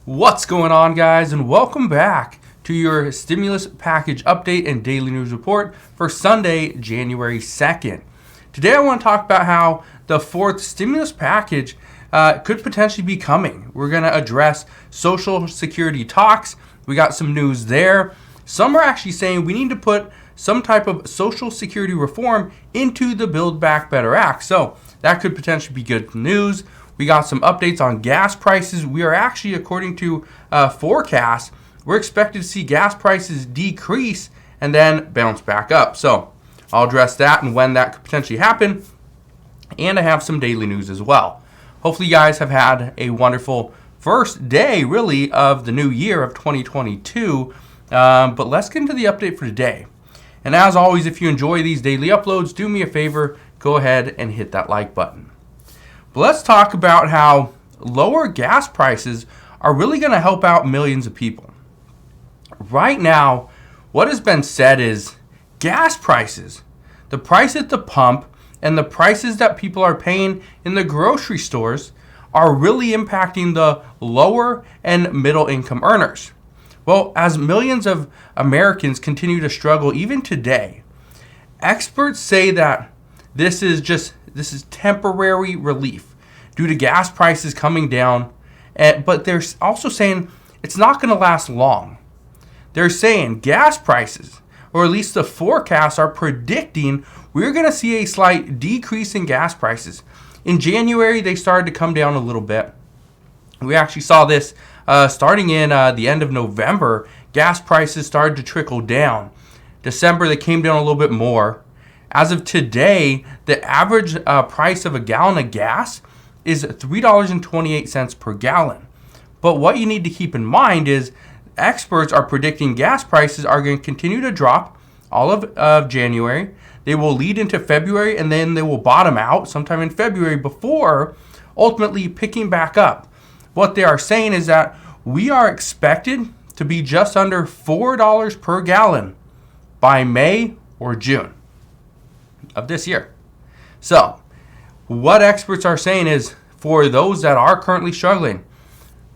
What's going on, guys, and welcome back to your stimulus package update and daily news report for Sunday, January 2nd. Today I want to talk about how the fourth stimulus package could potentially be coming. We're going to address Social Security talks. We got some news there. Some are actually saying we need to put some type of Social Security reform into the Build Back Better Act. So that could potentially be good news. We got some updates on gas prices. We are actually, according to forecasts, we're expected to see gas prices decrease and then bounce back up. So I'll address that and when that could potentially happen. And I have some daily news as well. Hopefully you guys have had a wonderful first day, really, of the new year of 2022. But let's get into the update for today. And as always, if you enjoy these daily uploads, do me a favor, go ahead and hit that like button. But let's talk about how lower gas prices are really going to help out millions of people. Right now, what has been said is gas prices, the price at the pump, and the prices that people are paying in the grocery stores are really impacting the lower and middle income earners. Well, as millions of Americans continue to struggle even today, experts say that this is temporary relief due to gas prices coming down, but they're also saying it's not going to last long. They're saying gas prices, or at least the forecasts are predicting, we're going to see a slight decrease in gas prices. In January, they started to come down a little bit. We actually saw this starting in the end of November. Gas prices started to trickle down. December, they came down a little bit more. As of today, the average price of a gallon of gas is $3.28 per gallon. But what you need to keep in mind is experts are predicting gas prices are going to continue to drop all of January. They will lead into February, and then they will bottom out sometime in February before ultimately picking back up. What they are saying is that we are expected to be just under $4 per gallon by May or June of this year. So what experts are saying is for those that are currently struggling,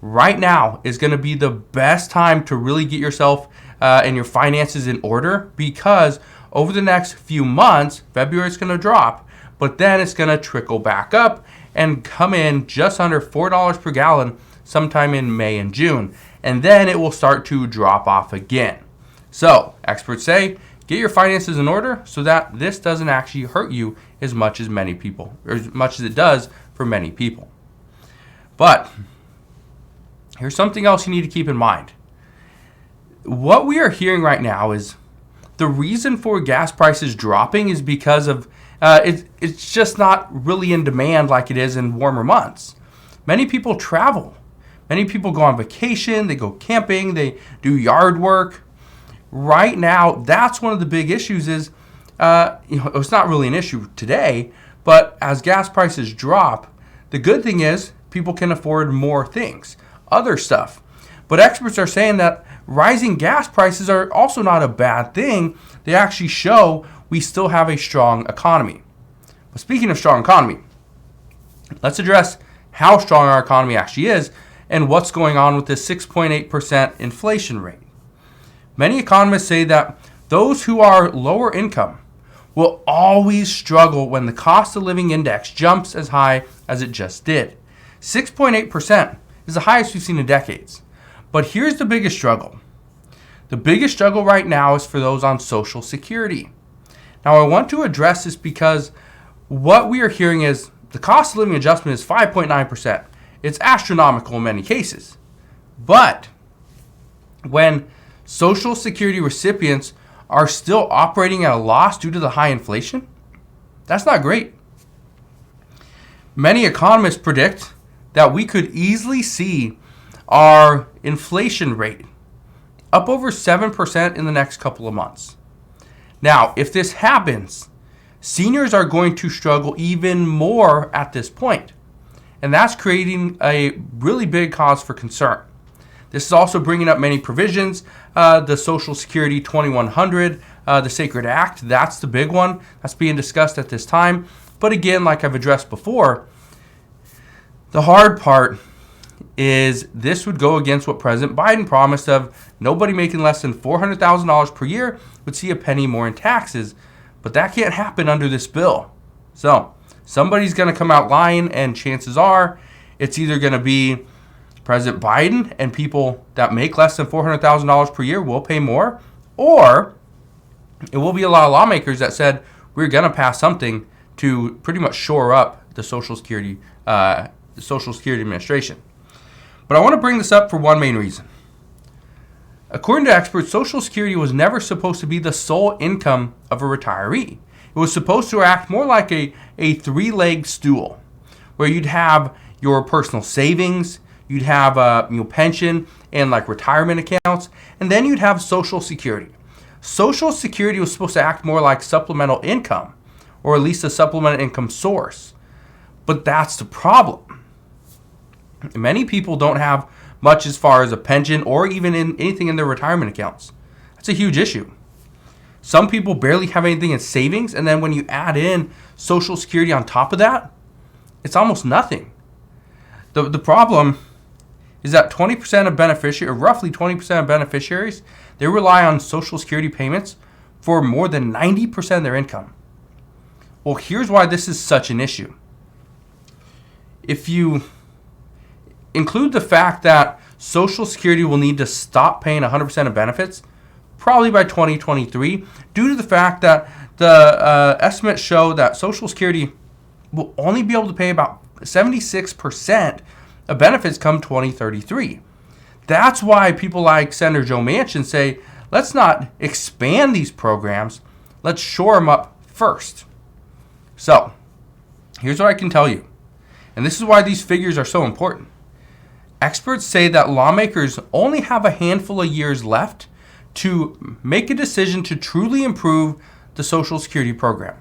right now is going to be the best time to really get yourself and your finances in order, because over the next few months, February is going to drop, but then it's going to trickle back up and come in just under $4 per gallon sometime in May and June. And then it will start to drop off again. So experts say, get your finances in order so that this doesn't actually hurt you as much as many people, or as much as it does for many people. But here's something else you need to keep in mind. What we are hearing right now is the reason for gas prices dropping is because of it's just not really in demand like it is in warmer months. Many people travel. Many people go on vacation. They go camping. They do yard work. Right now, that's one of the big issues is, it's not really an issue today, but as gas prices drop, the good thing is people can afford more things, other stuff. But experts are saying that rising gas prices are also not a bad thing. They actually show we still have a strong economy. But speaking of strong economy, let's address how strong our economy actually is and what's going on with this 6.8% inflation rate. Many economists say that those who are lower income will always struggle when the cost of living index jumps as high as it just did. 6.8% is the highest we've seen in decades. But here's the biggest struggle. The biggest struggle right now is for those on Social Security. Now, I want to address this because what we are hearing is the cost of living adjustment is 5.9%. It's astronomical in many cases. But when Social Security recipients are still operating at a loss due to the high inflation, that's not great. Many economists predict that we could easily see our inflation rate up over 7% in the next couple of months. Now, if this happens, seniors are going to struggle even more at this point, and that's creating a really big cause for concern. This is also bringing up many provisions, the Social Security 2100, the Sacred Act, that's the big one that's being discussed at this time. But again, like I've addressed before, the hard part is this would go against what President Biden promised of nobody making less than $400,000 per year would see a penny more in taxes. But that can't happen under this bill. So somebody's going to come out lying, and chances are it's either going to be President Biden and people that make less than $400,000 per year will pay more, or it will be a lot of lawmakers that said we're going to pass something to pretty much shore up the Social Security Administration. But I want to bring this up for one main reason. According to experts, Social Security was never supposed to be the sole income of a retiree. It was supposed to act more like a three-legged stool, where you'd have your personal savings, you'd have pension and like retirement accounts, and then you'd have Social Security. Social Security was supposed to act more like supplemental income, or at least a supplemental income source. But that's the problem. Many people don't have much as far as a pension or even anything in their retirement accounts. That's a huge issue. Some people barely have anything in savings, and then when you add in Social Security on top of that, it's almost nothing. The problem is that 20% of beneficiaries, or roughly 20% of beneficiaries, they rely on Social Security payments for more than 90% of their income. Well, here's why this is such an issue. If you include the fact that Social Security will need to stop paying 100% of benefits, probably by 2023, due to the fact that the estimates show that Social Security will only be able to pay about 76% of benefits come 2033. That's why people like Senator Joe Manchin say, let's not expand these programs, let's shore them up first. So, here's what I can tell you, and this is why these figures are so important. Experts say that lawmakers only have a handful of years left to make a decision to truly improve the Social Security program.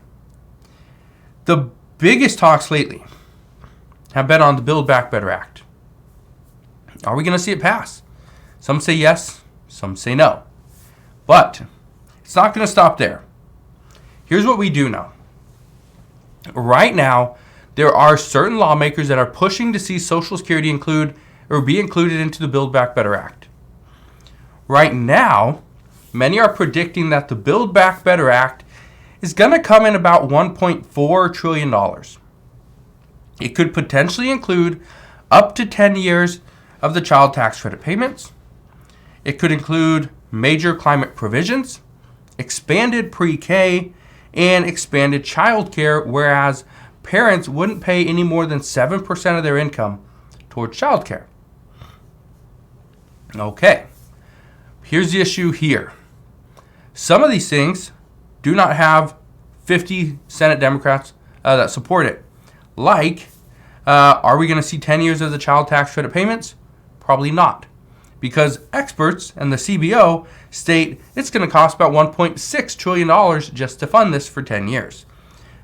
The biggest talks lately have been on the Build Back Better Act. Are we going to see it pass? Some say yes, some say no. But it's not going to stop there. Here's what we do know. Right now, there are certain lawmakers that are pushing to see Social Security be included into the Build Back Better Act. Right now, many are predicting that the Build Back Better Act is going to come in about $1.4 trillion. It could potentially include up to 10 years of the child tax credit payments. It could include major climate provisions, expanded pre-K, and expanded child care, whereas parents wouldn't pay any more than 7% of their income towards child care. Okay, here's the issue here. Some of these things do not have 50 Senate Democrats that support it. Like, are we going to see 10 years of the child tax credit payments? Probably not. Because experts and the CBO state it's going to cost about $1.6 trillion just to fund this for 10 years.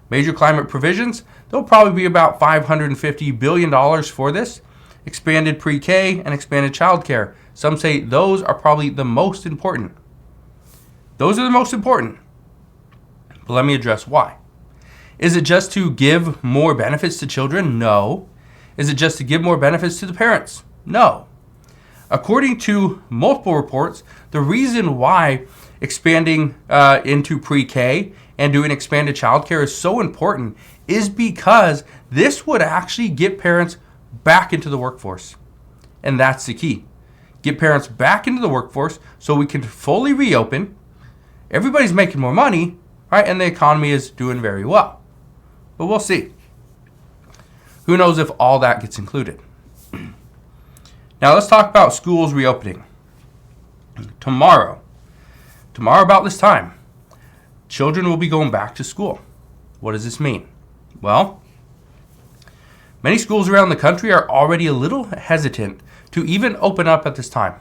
Major climate provisions, there'll probably be about $550 billion for this. Expanded pre-K and expanded child care. Some say those are probably the most important. Those are the most important. But let me address why. Is it just to give more benefits to children? No. Is it just to give more benefits to the parents? No. According to multiple reports, the reason why expanding into pre-K and doing expanded childcare is so important is because this would actually get parents back into the workforce. And that's the key. Get parents back into the workforce so we can fully reopen. Everybody's making more money, right? And the economy is doing very well. But we'll see. Who knows if all that gets included. Now let's talk about schools reopening. Tomorrow about this time, children will be going back to school. What does this mean? Well, many schools around the country are already a little hesitant to even open up at this time.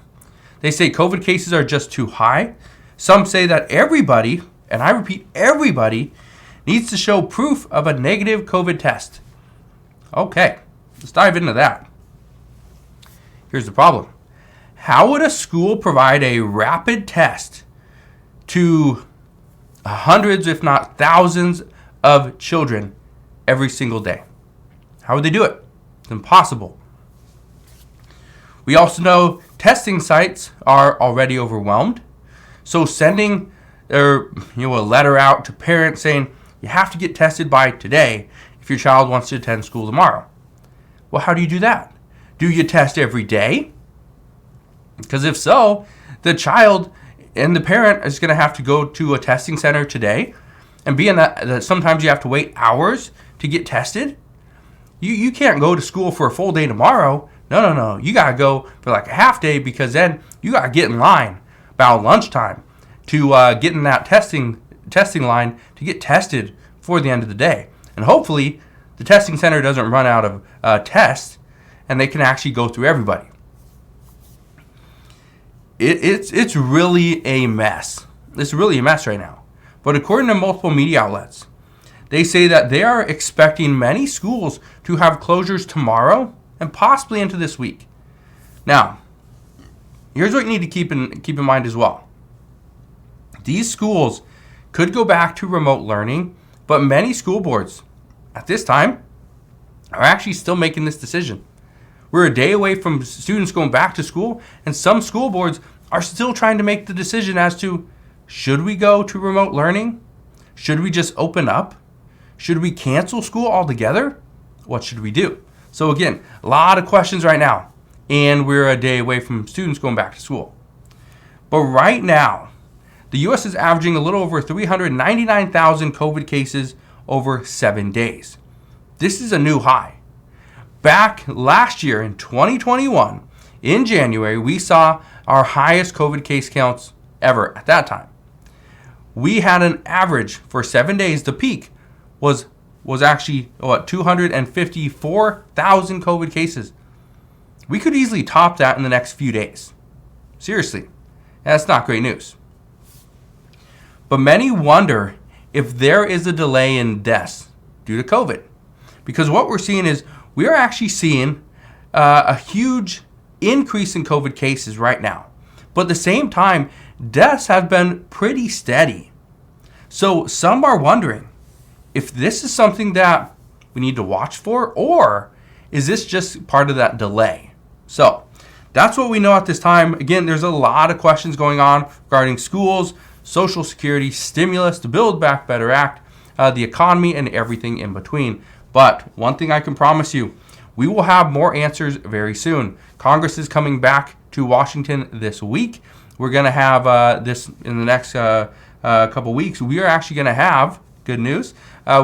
They say COVID cases are just too high. Some say that everybody, and I repeat, everybody, needs to show proof of a negative COVID test. Okay, let's dive into that. Here's the problem. How would a school provide a rapid test to hundreds, if not thousands, of children every single day? How would they do it? It's impossible. We also know testing sites are already overwhelmed. So sending a letter out to parents saying you have to get tested by today if your child wants to attend school tomorrow. Well, how do you do that? Do you test every day? Because if so, the child and the parent is going to have to go to a testing center today, and being that sometimes you have to wait hours to get tested, you can't go to school for a full day tomorrow. No. You got to go for like a half day, because then you got to get in line about lunchtime to get in that testing line to get tested for the end of the day. And hopefully the testing center doesn't run out of tests and they can actually go through everybody. It's really a mess. It's really a mess right now. But according to multiple media outlets, they say that they are expecting many schools to have closures tomorrow and possibly into this week. Now, here's what you need to keep in mind as well. These schools could go back to remote learning, but many school boards at this time are actually still making this decision. We're a day away from students going back to school, and some school boards are still trying to make the decision as to, should we go to remote learning? Should we just open up? Should we cancel school altogether? What should we do? So again, a lot of questions right now, and we're a day away from students going back to school. But right now, the U.S. is averaging a little over 399,000 COVID cases over 7 days. This is a new high. Back last year in 2021, in January, we saw our highest COVID case counts ever at that time. We had an average for 7 days. The peak was actually 254,000 COVID cases. We could easily top that in the next few days. Seriously, that's not great news. But many wonder if there is a delay in deaths due to COVID. Because what we're seeing is we are actually seeing a huge increase in COVID cases right now. But at the same time, deaths have been pretty steady. So some are wondering if this is something that we need to watch for, or is this just part of that delay? So that's what we know at this time. Again, there's a lot of questions going on regarding schools, Social Security, stimulus, the Build Back Better Act, the economy, and everything in between. But one thing I can promise you, we will have more answers very soon. Congress is coming back to Washington this week. We're going to have this in the next couple weeks. We are actually going to have, good news,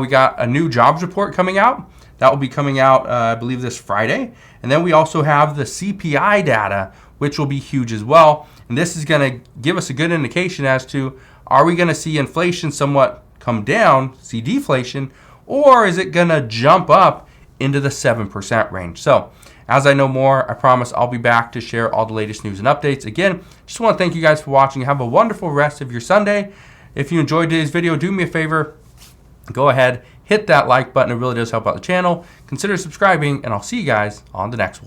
we got a new jobs report coming out. That will be coming out, I believe, this Friday. And then we also have the CPI data, which will be huge as well. And this is going to give us a good indication as to, are we going to see inflation somewhat come down, see deflation, or is it going to jump up into the 7% range? So as I know more, I promise I'll be back to share all the latest news and updates. Again, just want to thank you guys for watching. Have a wonderful rest of your Sunday. If you enjoyed today's video, do me a favor, go ahead, hit that like button. It really does help out the channel. Consider subscribing, and I'll see you guys on the next one.